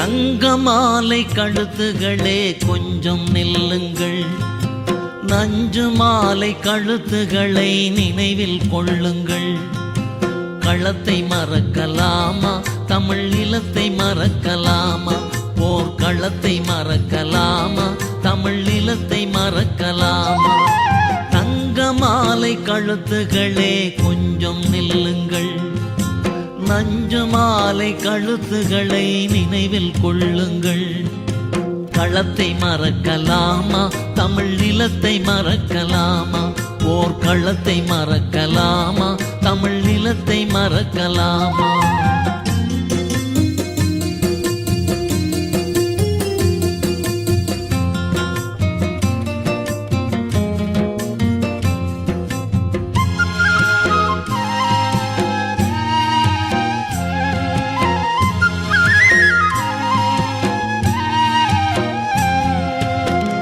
தங்க மாலை கழுத்துகளே கொஞ்சம் நில்லுங்கள். நஞ்சு மாலை கழுத்துகளை நினைவில் கொள்ளுங்கள். களத்தை மறக்கலாமா, தமிழ் நிலத்தை மறக்கலாமா? போர்க்களத்தை மறக்கலாமா, தமிழ் நிலத்தை மறக்கலாமா? தங்க மாலை கழுத்துகளே கொஞ்சம் நில்லுங்கள். நஞ்சு மாலை கழுத்துகளை நினைவில் கொள்ளுங்கள். களத்தை மறக்கலாமா, தமிழ் நிலத்தை மறக்கலாமா? போர்க்களத்தை மறக்கலாமா, தமிழ் நிலத்தை மறக்கலாமா?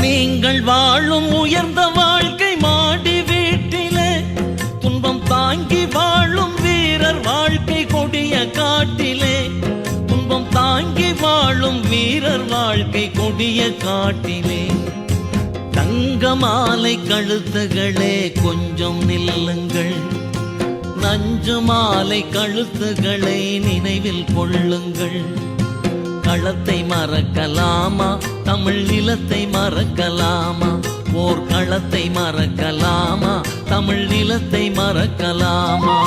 நீங்கள் வாழும் உயர்ந்த வாழ்க்கை மாடி வீட்டிலே, துன்பம் தாங்கி வாழும் வீரர் வாழ்க்கை கொடிய காட்டிலே. துன்பம் தாங்கி வாழும் வீரர் வாழ்க்கை கொடிய காட்டிலே. தங்க மாலை கழுத்துகளே கொஞ்சம் நில்லுங்கள். நஞ்சு மாலை கழுத்துகளை நினைவில் கொள்ளுங்கள். களத்தை மறக்கலாமா, தமிழ் நிலத்தை மறக்கலாமா? போர்க்களத்தை மறக்கலாமா, தமிழ் நிலத்தை மறக்கலாமா?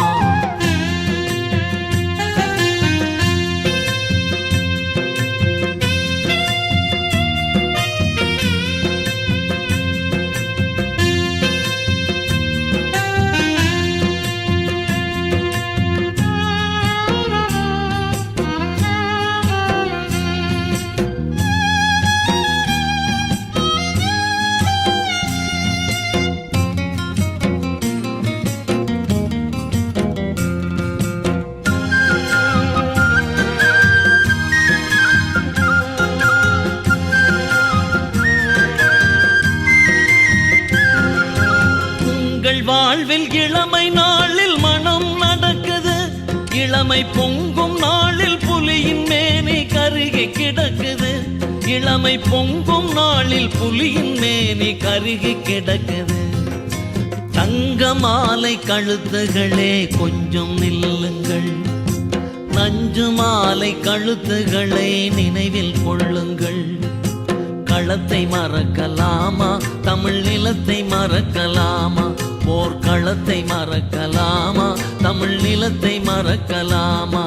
வாழ்வில் இளமை நாளில் மனம் நடக்குது. இளமை பொங்கும் நாளில் புலியின் மேனி கருகி கிடக்குது. இளமை பொங்கும் நாளில் புலியின் மேனி கருகி கிடக்குது. தங்க மாலை கழுத்துகளே கொஞ்சம் நில்லுங்கள். நஞ்சு மாலை கழுத்துகளை நினைவில் கொள்ளுங்கள். களத்தை மறக்கலாமா, தமிழ் நிலத்தை மறக்கலாமா? போர்க்களத்தை மறக்கலாமா, தமிழ் நிலத்தை மறக்கலாமா?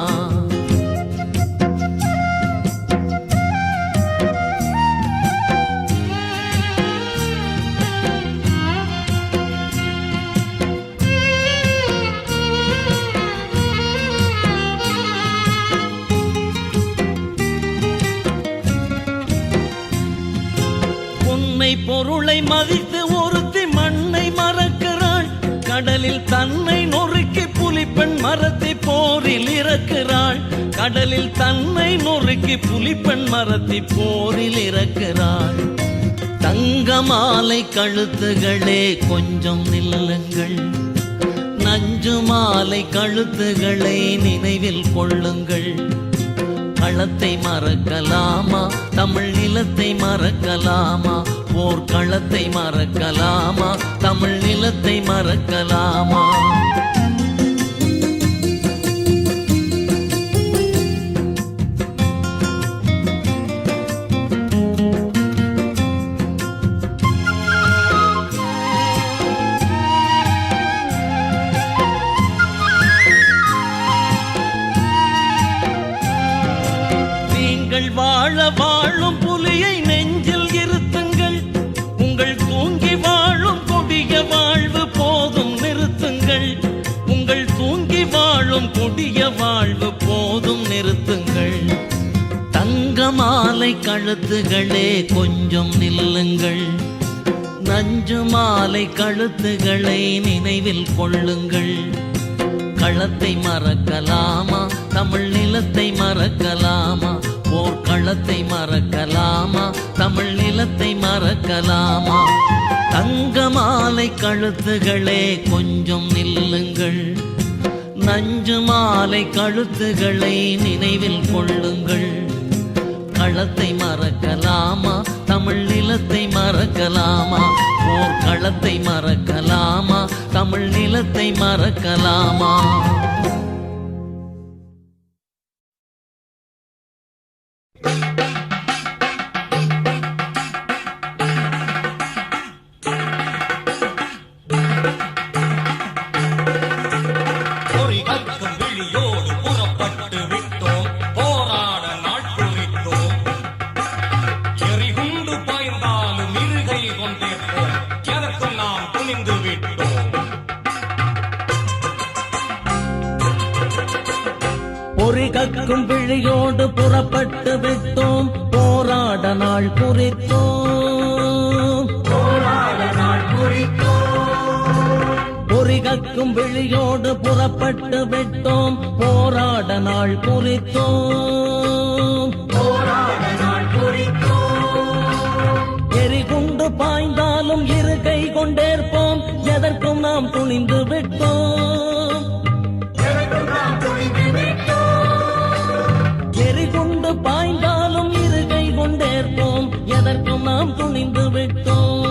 பொன்னை பொருளை மதித்து ஒருத்தி மண்ணை மறக்கிறாள். கடலில் தன்னை நொறுக்கி புலிப்பெண் மரத்தை போரில் இறக்கிறாள். கடலில் தன்னை நொறுக்கி புலிப்பெண் மரத்தை போரில் இறக்கிறாள். தங்க மாலை கழுத்துகளே கொஞ்சம் நில்லுங்கள். நஞ்சு மாலை கழுத்துகளை நினைவில் கொள்ளுங்கள். களத்தை மறக்கலாமா, தமிழ் நிலத்தை மறக்கலாமா? போர்க்களத்தை மறக்கலாமா, தமிழ் நிலத்தை மறக்கலாமா? நீங்கள் வாழ வாழும் புலியை நெஞ்சில் இருத்துங்கள். உங்கள் தூங்கி வாழும் கொடிய வாழ்வு போதும் நிறுத்துங்கள். உங்கள் தூங்கி வாழும் கொடிய வாழ்வு போதும் நிறுத்துங்கள். தங்க மாலை கழுத்துகளே கொஞ்சம் நில்லுங்கள். நஞ்சு மாலை கழுத்துகளை நினைவில் கொள்ளுங்கள். களத்தை மறக்கலாமா, தமிழ் நிலத்தை மறக்கலாமா? போர்க்களத்தை மறக்கலாமா, தமிழ் நிலத்தை மறக்கலாமா? தங்க மாலை கழுத்துகளே கொஞ்சம் நில்லுங்கள். நஞ்சு மாலை கழுத்துகளை நினைவில் கொள்ளுங்கள். களத்தை மறக்கலாமா? தமிழ் நிலத்தை மறக்கலாமா? போர்க்களத்தை மறக்கலாமா? தமிழ் நிலத்தை மறக்கலாமா? பொறிகக்கும் விழியோடு புறப்பட்டு விட்டோம், போராட நாள் குறித்தோம். பொறிகக்கும் விழியோடு புறப்பட்டு விட்டோம், போராட நாள் குறித்தோம். எரிகுண்டு பாய்ந்தாலும் இரு கை கொண்டேற்போம், எதற்கும் நாம் துணிந்து விட்டோம். எரிகுண்டு பாய்ந்தாலும் இரு கை கொண்டேற்போம், எதற்கும் நாம் துணிந்து விட்டோம்.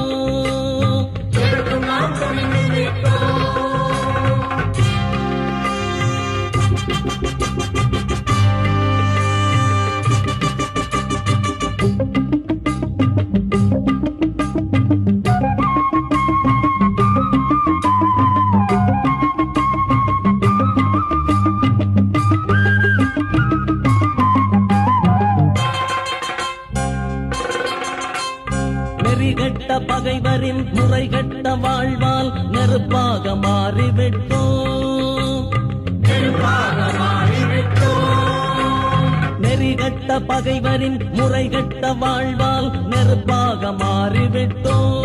பகைவரின் முறைகட்ட வாழ்வால் நெருப்பாக மாறிவிட்டோம். நெறிகட்ட பகைவரின் முறைகட்ட வாழ்வால் நெருப்பாக மாறிவிட்டோம்.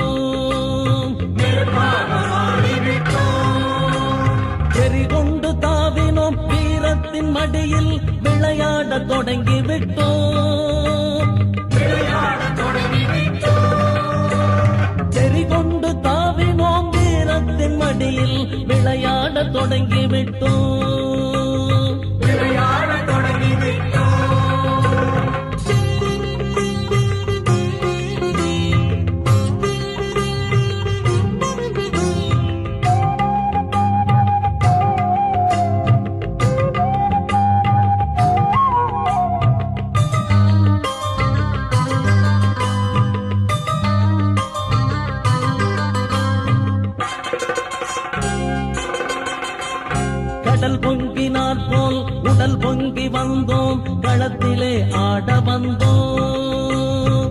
செறிகொண்டு தாவினோம், வீரத்தின் மடியில் விளையாட தொடங்கிவிட்டோம். செறிகொண்டு தாவினோம், வீரத்தின் மடியில் விளையாட தொடங்கிவிட்டோம். கடல் பொங்கினாற் போல் உடல் பொங்கி வந்தோம், களத்திலே ஆட வந்தோம்.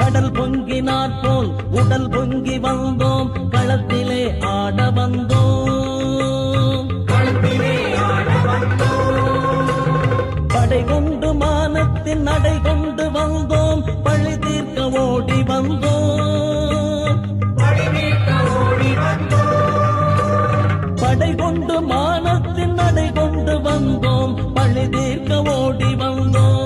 கடல் பொங்கினாற் போல் உடல் பொங்கி வந்தோம், களத்திலே ஆட வந்தோம். படை கொண்டு மானத்தின் நடை கொண்டு வந்தோம், பழி தீர்க்க ஓடி வந்தோம். படை கொண்டு மானத்தின் நடை கொண்டு வந்தோம், பழி தீர்க்க ஓடி வந்தோம்.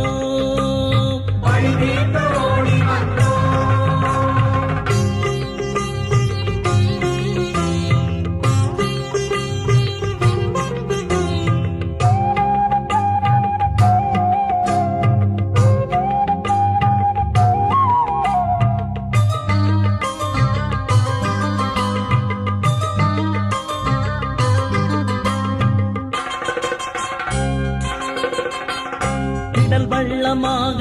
வள்ளமாக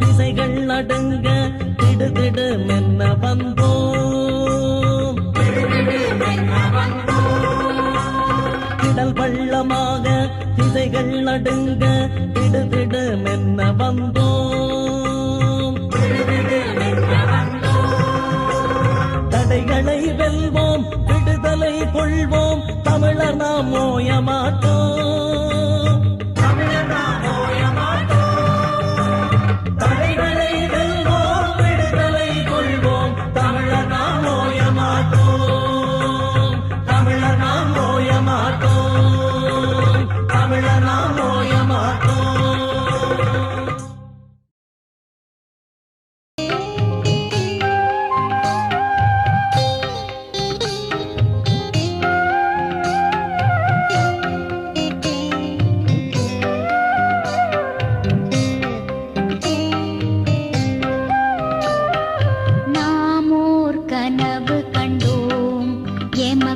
திசைகள் நடுங்க திடுதிடு மென்ன வந்தோம். திடல் வள்ளமாக திசைகள் நடுங்க திடுதிடு மென்ன வந்தோம். தடைகளை வெல்வோம், விடுதலை கொள்வோம், தமிழர் நாம் ஓய மாட்டோம். தடைகளை வெல்வோம், விடுதலை கொள்வோம், தமிழர் நாம் ஓய மாட்டோம். தமிழர் நாம் ஓய மாட்டோம். தமிழர் நாம் ஓய மாட்டோம்.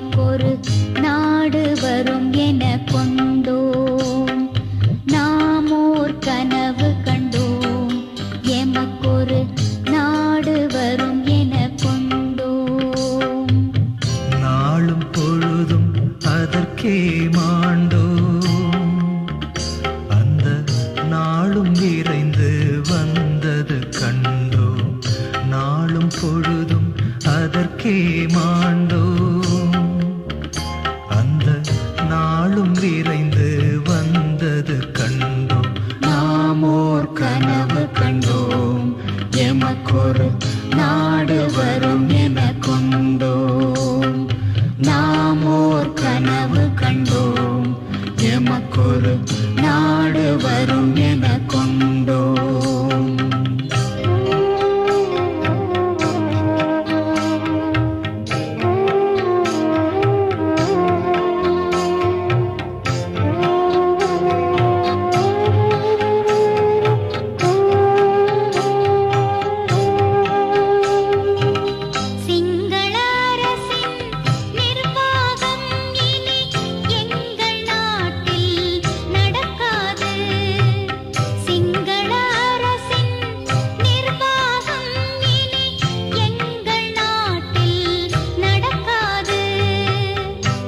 எமக்கொரு நாடு வரும் என கொண்டோம். நாமோர் கனவு கண்டோம், எமக்கொரு நாடு வரும் என கொண்டோம். நாளும் பொழுதும் அதற்கே மாண்டோம், அந்த நாளும் விரைந்து வந்தது கண்டோம். நாளும் பொழுதும் அதற்கே மாண்டோம், அந்த நாளும் விரைந்து வந்தது கண்டோம். நாமோர் கனவு கண்டோம், எமக்கொரு நாடு வரும் என கொண்டோம். நாமோர் கனவு கண்டோம், எமக்கொரு நாடு வரும் என கொண்டோம்.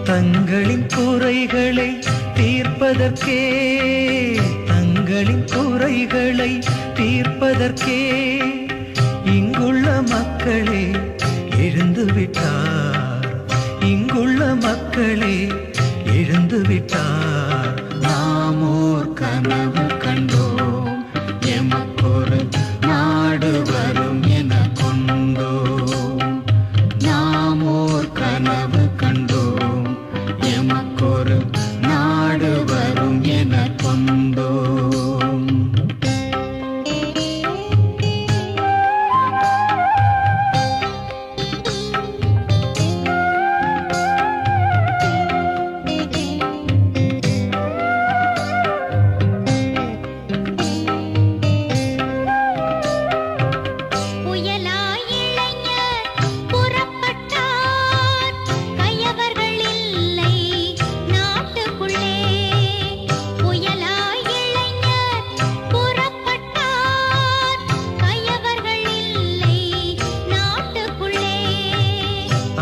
தங்களின் குறைகளை தீர்ப்பதற்கே, தங்களின் குறைகளை தீர்ப்பதற்கே இங்குள்ள மக்களே எழுந்து விட்டார், இங்குள்ள மக்களே எழுந்து விட்டார். நாமோர் கனவு கண்டோம், எமக்கொரு நாடு வரும் என கொண்டோம். நாமோர் கனவு கண்டோம், எமக்கொரு நாடு வரும் என கொண்டோம்.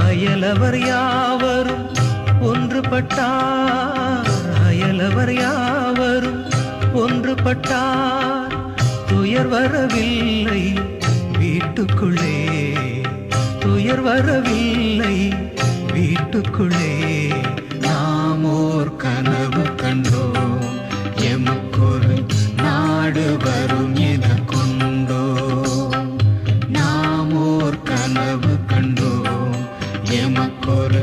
அயலவர் யாவரும் ஒன்றுபட்டார், அயலவர் யாவரும் ஒன்றுபட்டார். துயர் வரவில்லை வீட்டுக்குள்ளே, துயர் வரவில்லை வீட்டுக்குள்ளே. நாமோர் கனவு கண்டோம், எமக்கொரு நாடு வரும் என கொண்டோம். நாமோர் கனவு கண்டோம், எமக்கொரு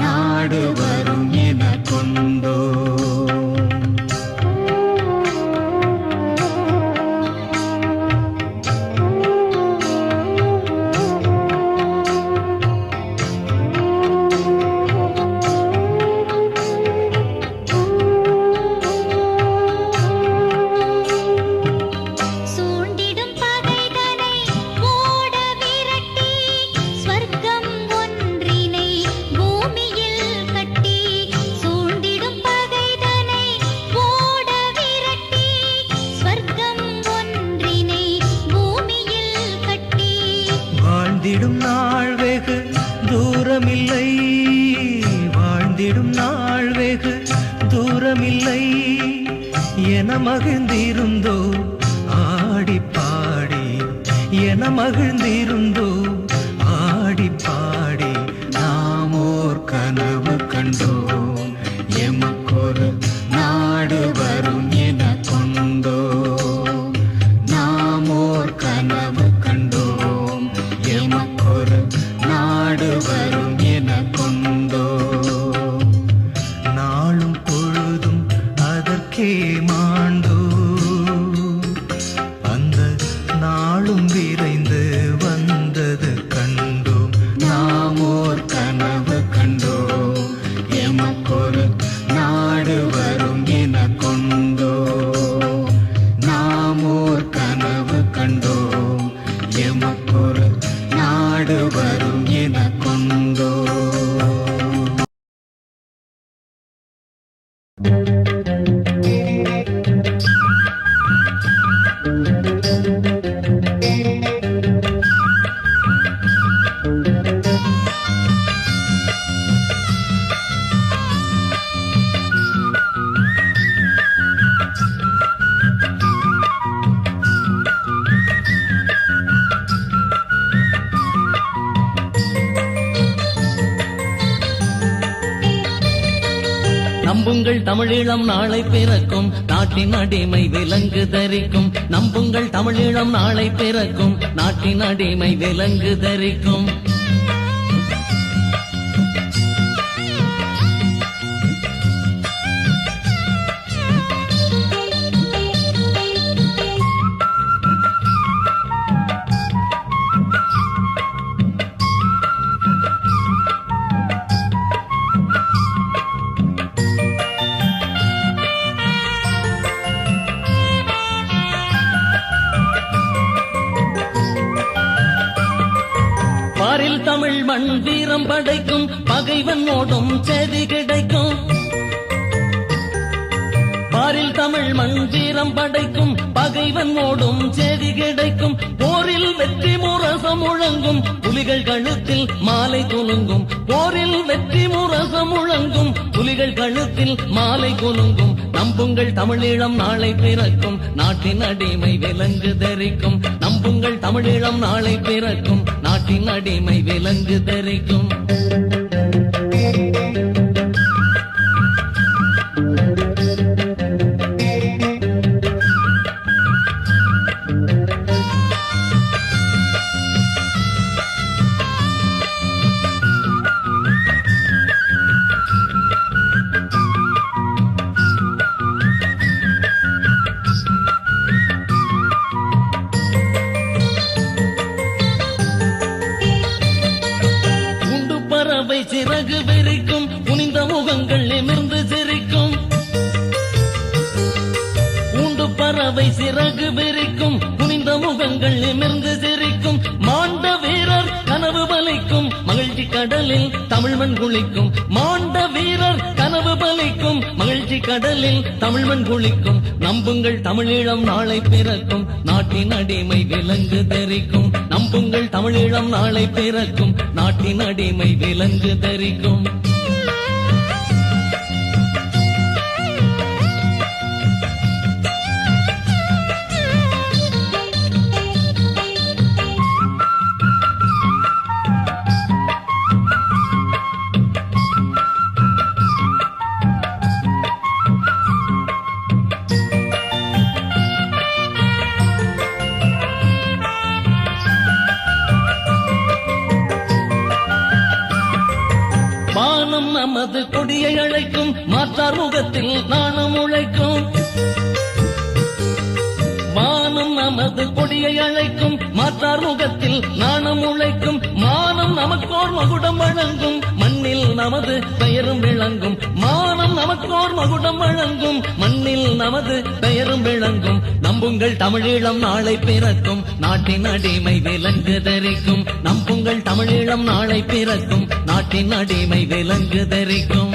நாடு வரும் என கொண்டோம். வாழ்ந்திடும் நாள் வெகு தூரமில்லை, வாழ்ந்திடும் நாள் வெகு தூரமில்லை. என மகிழ்ந்திருந்தோ ஆடி பாடி, என மகிழ்ந்திருந்தோ ஆடி பாடி. நாமோர் கனவு கண்டோம், எமக்கொரு நாடு வரும் என கொண்டோம். நாமோர் கனவு கண்டோம், எமக்கொரு நாடு வரும் என கொண்டோம். நாளும் பொழுதும் அதற்கே மாண்டோம், அந்த நாளும் விரைந்து வந்த நம்புங்கள் தமிழீழம் நாளை பிறக்கும், நாட்டின் அடிமை விலங்கு தரிக்கும். நம்புங்கள் தமிழீழம் நாளை பிறக்கும், நாட்டின் அடிமை விலங்கு தரிக்கும். பாரில் தமிழ் மண் வீரம் படைக்கும், பகைவன் ஓடும் செய்தி கிடைக்கும். பாரில் தமிழ் மண் வீரம் படைக்கும், பகைவன் ஓடும் செய்தி கிடைக்கும். போரில் வெற்றி முரசம் முழங்கும், புலிகள் கழுத்தில் மாலை குலுங்கும். போரில் வெற்றி முரசம் முழங்கும், புலிகள் கழுத்தில் மாலை குலுங்கும். நம்புங்கள் தமிழீழம் நாளை பிறக்கும், நாட்டின் அடிமை விலங்கு தரிக்கும். நம்புங்கள் தமிழீழம் நாளை பிறக்கும், நாட்டின் அடிமை விலங்கு தரிக்கும். பறவை சிறகு விரிக்கும், குனிந்த முகங்கள் நிமிர்ந்து சிரிக்கும். பூண்டு பறவை சிறகு விரிக்கும், குனிந்த முகங்கள் நிமிர்ந்து சிரிக்கும். மாண்ட வீரர் கனவு பலிக்கும், மகிழ்ச்சி கடலில் தமிழ்மண் குளிக்கும். மாண்ட வீரர் கனவு பலிக்கும், மகிழ்ச்சி கடலில் தமிழ்மண் குளிக்கும். நம்புங்கள் தமிழீழம் நாளை பிறக்கும், நாட்டின் அடிமை விலங்கு தரிக்கும். நம்புங்கள் தமிழீழம் நாளை பிறக்கும், நாட்டின் அடிமை விலங்கு தரிக்கும். வானம் நமது கொடியை அழைக்கும், மாற்றார் முகத்தில் நாணம் உழைக்கும். வானம் நமது கொடியை அழைக்கும், மாற்றார் முகத்தில் நாணம் உழைக்கும். மானம் நமக்கோர் மகுடம் வழங்கும், மண்ணில் நமது பெயரும் விளங்கும். மானம் நமக்கோர் மகுடம் வழங்கும், மண்ணில் நமது பெயரும் விளங்கும். நம்புங்கள் தமிழீழம் நாளை பிறக்கும், நாட்டின் அடிமை விலங்கு தரிக்கும். நம்புங்கள் தமிழீழம் நாளை பிறக்கும், நாட்டின் அடிமை விலங்கு தரிக்கும்.